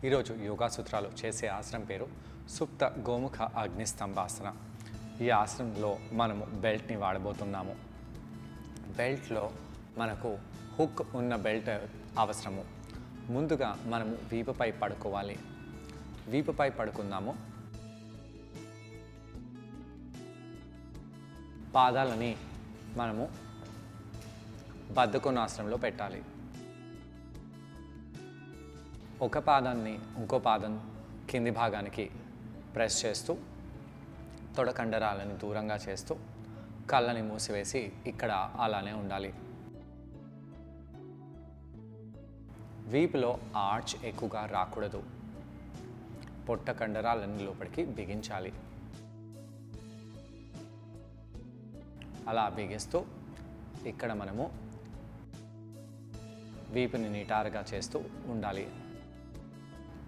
ఈరోజు యోగా సూత్రాలు చేసే ఆసనం పేరు సుప్త గోముఖ అగ్నిస్తంభాసన. ఈ ఆసనంలో మనము బెల్ట్ని వాడబోతున్నాము. బెల్ట్లో మనకు హుక్ ఉన్న బెల్ట్ అవసరము. ముందుగా మనము వీపుపై పడుకోవాలి. వీపుపై పడుకుందాము. పాదాలని మనము బద్ధకోణాసనంలో పెట్టాలి. ఒక పాదాన్ని ఇంకో పాదం కింది భాగానికి ప్రెస్ చేస్తూ తొడ కండరాలని దూరంగా చేస్తూ కళ్ళని మూసివేసి ఇక్కడ అలానే ఉండాలి. వీపులో ఆర్చ్ ఎక్కువగా రాకూడదు. పొట్ట కండరాలని లోపలికి బిగించాలి. అలా బిగిస్తూ ఇక్కడ మనము వీపుని నిటారుగా చేస్తూ ఉండాలి.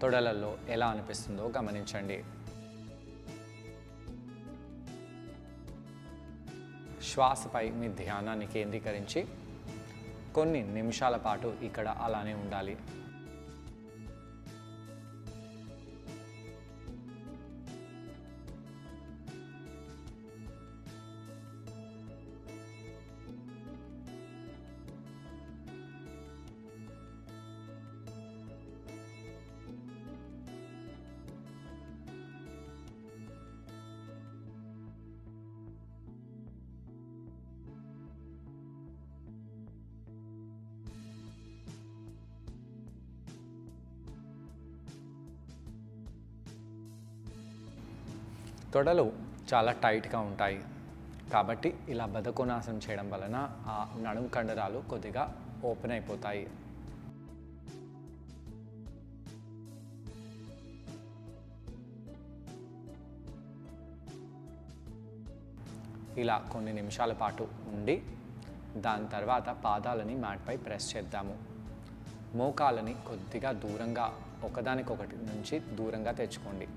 తొడలలో ఎలా అనిపిస్తుందో గమనించండి. శ్వాసపై మీ ధ్యానాన్ని కేంద్రీకరించి కొన్ని నిమిషాల పాటు ఇక్కడ అలానే ఉండాలి. తొడలు చాలా టైట్గా ఉంటాయి కాబట్టి ఇలా బద్ధకోణాసనం చేయడం వలన ఆ నడుము కండరాలు కొద్దిగా ఓపెన్ అయిపోతాయి. ఇలా కొన్ని నిమిషాల పాటు ఉండి దాని తర్వాత పాదాలని మ్యాట్పై ప్రెస్ చేద్దాము. మోకాలని కొద్దిగా దూరంగా ఒకదానికొకటి నుంచి దూరంగా తెచ్చుకోండి.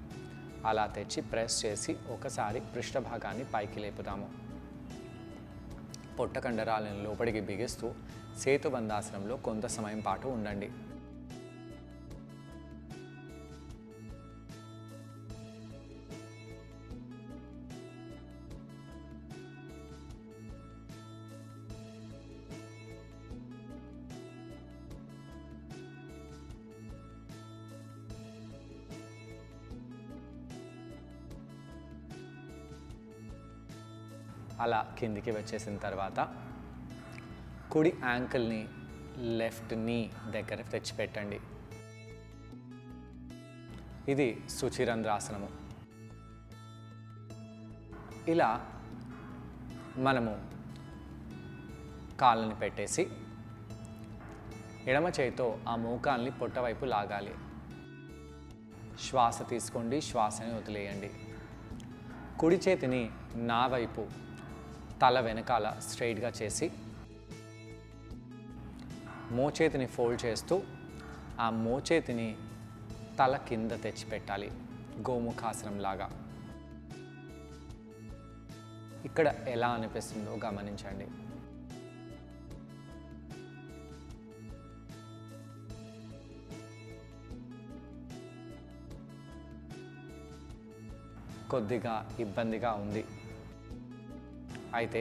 అలా తెచ్చి ప్రెస్ చేసి ఒకసారి పృష్ఠభాగాన్ని పైకి లేపుదాము. పొట్ట కండరాలను లోపలికి బిగిస్తూ సేతుబంధాసనంలో కొంత సమయం పాటు ఉండండి. అలా కిందికి వచ్చేసిన తర్వాత కుడి యాంకిల్ని లెఫ్ట్ నీ దగ్గర తెచ్చిపెట్టండి. ఇది సుచిరంధ్రాసనము. ఇలా మనము కాళ్ళని పెట్టేసి ఎడమ చేతితో ఆ మోకాల్ని పొట్టవైపు లాగాలి. శ్వాస తీసుకోండి, శ్వాసని వదిలేయండి. కుడి చేతిని నా వైపు తల వెనకాల స్ట్రైట్గా చేసి మోచేతిని ఫోల్డ్ చేస్తూ ఆ మోచేతిని తల కింద తెచ్చిపెట్టాలి, గోముఖాసనం లాగా. ఇక్కడ ఎలా అనిపిస్తుందో గమనించండి. కొద్దిగా ఇబ్బందిగా ఉంది. అయితే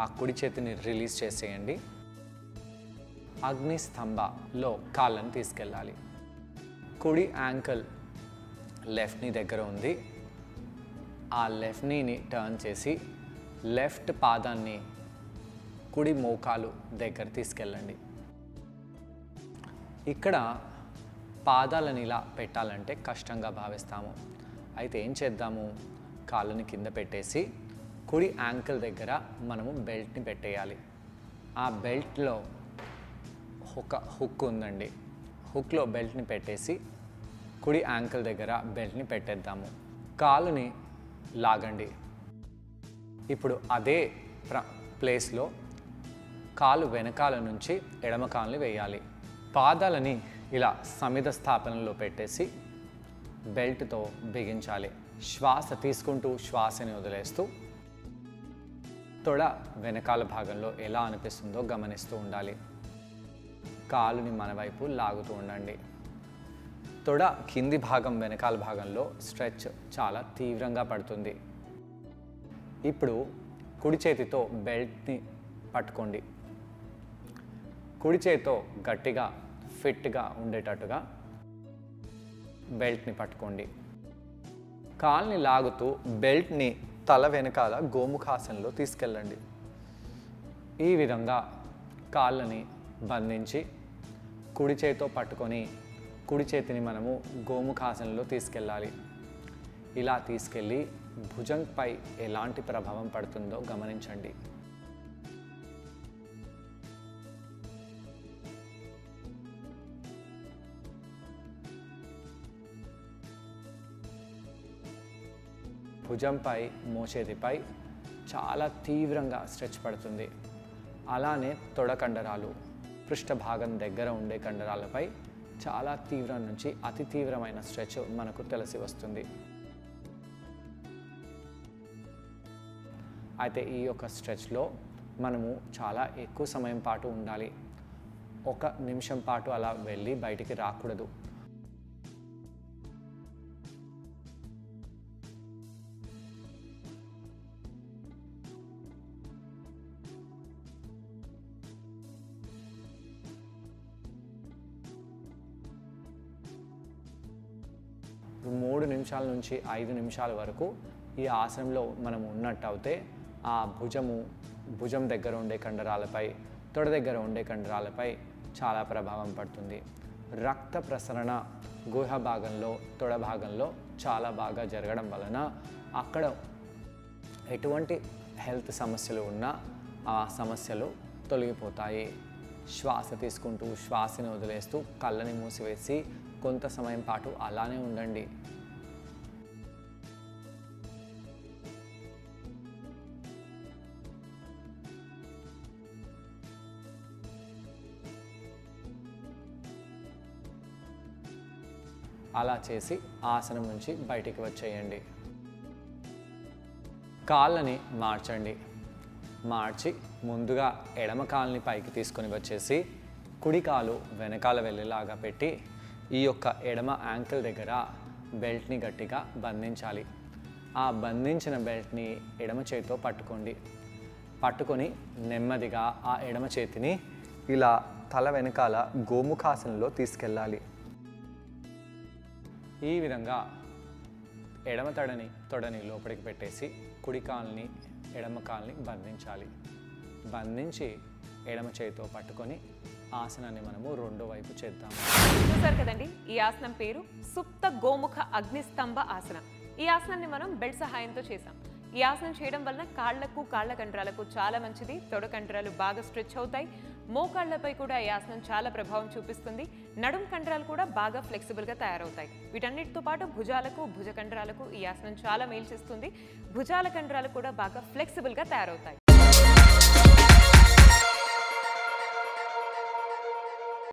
ఆ కుడి చేతిని రిలీజ్ చేసేయండి. అగ్నిస్తంభలో కాళ్ళని తీసుకెళ్ళాలి. కుడి యాంకిల్ లెఫ్ట్ నీ దగ్గర ఉంది. ఆ లెఫ్ట్ నీని టర్న్ చేసి లెఫ్ట్ పాదాన్ని కుడి మోకాలు దగ్గర తీసుకెళ్ళండి. ఇక్కడ పాదాలను ఇలా పెట్టాలంటే కష్టంగా భావిస్తాము. అయితే ఏం చేద్దాము, కాళ్ళని కింద పెట్టేసి కుడి యాంకిల్ దగ్గర మనము బెల్ట్ని పెట్టేయాలి. ఆ బెల్ట్లో ఒక హుక్ ఉందండి. హుక్లో బెల్ట్ని పెట్టేసి కుడి యాంకిల్ దగ్గర బెల్ట్ని పెట్టేద్దాము. కాలుని లాగండి. ఇప్పుడు అదే ప్లేస్లో కాలు వెనకాల నుంచి ఎడమ కాలుని వేయాలి. పాదాలని ఇలా సమిధ స్థాపనలో పెట్టేసి బెల్ట్తో బిగించాలి. శ్వాస తీసుకుంటూ శ్వాసని వదిలేస్తూ తొడ వెనకాల భాగంలో ఎలా అనిపిస్తుందో గమనిస్తూ ఉండాలి. కాలుని మన వైపు లాగుతూ ఉండండి. తొడ కింది భాగం వెనకాల భాగంలో స్ట్రెచ్ చాలా తీవ్రంగా పడుతుంది. ఇప్పుడు కుడి చేతితో బెల్ట్ని పట్టుకోండి. కుడి చేతితో గట్టిగా ఫిట్గా ఉండేటట్టుగా బెల్ట్ని పట్టుకోండి. కాల్ని లాగుతూ బెల్ట్ని తల వెనకాల గోముఖాసనంలో తీసుకెళ్ళండి. ఈ విధంగా కాళ్ళని బంధించి కుడి చేతితో పట్టుకొని కుడి చేతిని మనము గోముఖాసనంలో తీసుకెళ్ళాలి. ఇలా తీసుకెళ్ళి భుజంపై ఎలాంటి ప్రభావం పడుతుందో గమనించండి. భుజంపై మోచేతిపై చాలా తీవ్రంగా స్ట్రెచ్ పడుతుంది. అలానే తొడ కండరాలు పృష్ఠభాగం దగ్గర ఉండే కండరాలపై చాలా తీవ్రం నుంచి అతి తీవ్రమైన స్ట్రెచ్ మనకు తెలిసి వస్తుంది. అయితే ఈ యొక్క స్ట్రెచ్లో మనము చాలా ఎక్కువ సమయం పాటు ఉండాలి. 1 నిమిషం పాటు అలా వెళ్ళి బయటికి రాకూడదు. మూడు నిమిషాల నుంచి 5 నిమిషాల వరకు ఈ ఆసనంలో మనం ఉన్నట్టయితే ఆ భుజం దగ్గర ఉండే కండరాలపై, తొడ దగ్గర ఉండే కండరాలపై చాలా ప్రభావం పడుతుంది. రక్త ప్రసరణ గుహ భాగంలో, తొడ భాగంలో చాలా బాగా జరగడం వలన అక్కడ ఎటువంటి హెల్త్ సమస్యలు ఉన్నా ఆ సమస్యలు తొలగిపోతాయి. శ్వాస తీసుకుంటూ శ్వాసని వదిలేస్తూ కళ్ళని మూసివేసి కొంత సమయం పాటు అలానే ఉండండి. అలా చేసి ఆసనం నుంచి బయటికి వచ్చేయండి. కాళ్ళని మార్చండి. మార్చి ముందుగా ఎడమ కాలుని పైకి తీసుకొని వచ్చేసి కుడి కాలు వెనకాల వెళ్ళేలాగా పెట్టి ఈ యొక్క ఎడమ యాంకిల్ దగ్గర బెల్ట్ని గట్టిగా బంధించాలి. ఆ బంధించిన బెల్ట్ని ఎడమ చేతితో పట్టుకోండి. పట్టుకొని నెమ్మదిగా ఆ ఎడమ చేతిని ఇలా తల వెనకాల గోముఖాసనంలో తీసుకెళ్ళాలి. ఈ విధంగా ఎడమ తొడని లోపలికి పెట్టేసి కుడి కాలుని ఎడమ కాలుని బంధించాలి. బంధించి ఎడమ చేతితో పట్టుకొని ఆసనాన్ని మనము రెండో వైపు చేద్దాం. చూసారు కదండి, ఈ ఆసనం పేరు సుప్త గోముఖ అగ్నిస్తంభ ఆసనం. ఈ ఆసనాన్ని మనం బెల్ట్ సహాయంతో చేసాం. ఈ ఆసనం చేయడం వలన కాళ్లకు, కాళ్ల కండరాలకు చాలా మంచిది. తొడ కండరాలు బాగా స్ట్రెచ్ అవుతాయి. మోకాళ్లపై కూడా ఈ ఆసనం చాలా ప్రభావం చూపిస్తుంది. నడుం కండరాలు కూడా బాగా ఫ్లెక్సిబుల్గా తయారవుతాయి. వీటన్నిటితో పాటు భుజాలకు, భుజ కండరాలకు ఈ ఆసనం చాలా మేలు చేస్తుంది. భుజాల కండరాలు కూడా బాగా ఫ్లెక్సిబుల్గా తయారవుతాయి.